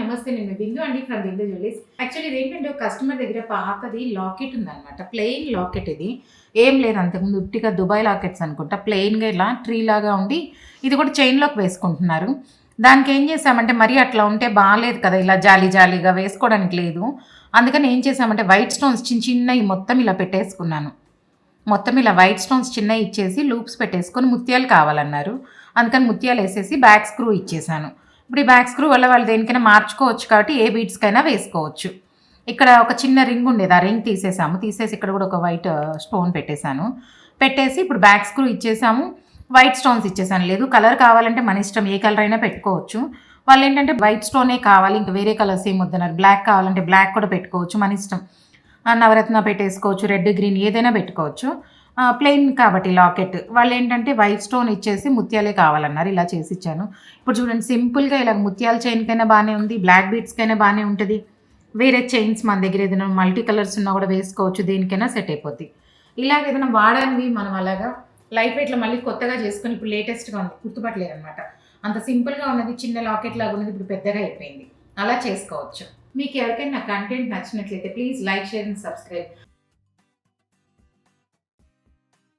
నమస్తే. నేను బిందు అండి ఫ్రమ్ బిందు జ్యువెలరీస్. యాక్చువల్లీ ఇదేంటంటే ఒక కస్టమర్ దగ్గర పాతది లాకెట్ ఉందనమాట. ప్లెయిన్ లాకెట్ ఇది. ఏం లేదు అంతకుముందు ఉట్టిగా దుబాయ్ లాకెట్స్ అనుకుంటా. ప్లెయిన్‌గా ఇలా ట్రీ లాగా ఉండి ఇది కూడా చైన్‌లోకి వేసుకుంటున్నారు. దానికి ఏం చేశామంటే మరీ అట్లా ఉంటే బాలేదు కదా! ఇలా జాలీ జాలీగా వేసుకోవడానికి లేదు. అందుకని ఏం చేశామంటే వైట్ స్టోన్స్ చిన్నయి మొత్తం ఇలా పెట్టేసుకున్నాను. మొత్తం ఇలా వైట్ స్టోన్స్ చిన్నయి ఇచ్చేసి లూప్స్ పెట్టేసుకొని ముత్యాలు కావాలన్నారు. అందుకని ముత్యాలేసేసి బ్యాక్ స్క్రూ ఇచ్చేసాను. ఇప్పుడు ఈ బ్యాక్ స్క్రూ వల్ల వాళ్ళు దేనికైనా మార్చుకోవచ్చు కాబట్టి ఏ బీడ్స్‌కైనా వేసుకోవచ్చు. ఇక్కడ ఒక చిన్న రింగ్ ఉండేది. ఆ రింగ్ తీసేసాము. తీసేసి ఇక్కడ కూడా ఒక వైట్ స్టోన్ పెట్టేసాను. పెట్టేసి ఇప్పుడు బ్యాక్ స్క్రూ ఇచ్చేసాము. వైట్ స్టోన్స్ ఇచ్చేసాను. లేదు కలర్ కావాలంటే మన ఇష్టం ఏ కలర్ అయినా పెట్టుకోవచ్చు. వాళ్ళేంటంటే వైట్ స్టోనే కావాలి ఇంకా వేరే కలర్స్ ఏమి వద్దన్నారు. బ్లాక్ కావాలంటే బ్లాక్ కూడా పెట్టుకోవచ్చు మన ఇష్టం. నవరత్న పెట్టేసుకోవచ్చు. రెడ్, గ్రీన్ ఏదైనా పెట్టుకోవచ్చు. ప్లెయిన్ కాబట్టి లాకెట్. వాళ్ళేంటంటే వైట్ స్టోన్ ఇచ్చేసి ముత్యాలే కావాలన్నారు. ఇలా చేసి ఇచ్చాను. ఇప్పుడు చూడండి సింపుల్‌గా ఇలా ముత్యాల చైన్‌కైనా బానే ఉంది. బ్లాక్ బీడ్స్‌కైనా బానే ఉంటది. వేరే చైన్స్ మన దగ్గర ఏదైనా మల్టీ కలర్స్ ఉన్నా కూడా వేసుకోవచ్చు. దేనికైనా సెట్ అయిపోద్ది. ఇలాగ ఏదైనా వాడనివి మనం అలాగా లైట్ వెయిట్‌లో మళ్ళీ కొత్తగా చేసుకొని ఇప్పుడు లేటెస్ట్‌గా ఉంది. గుర్తుపట్టలేదనమాట. అంత సింపుల్‌గా ఉన్నది చిన్న లాకెట్ లాగా ఉన్నది ఇప్పుడు పెద్దగా అయిపోయింది. అలా చేసుకోవచ్చు. మీకు ఎవరికైనా నా కంటెంట్ నచ్చినట్లయితే please like, share and subscribe.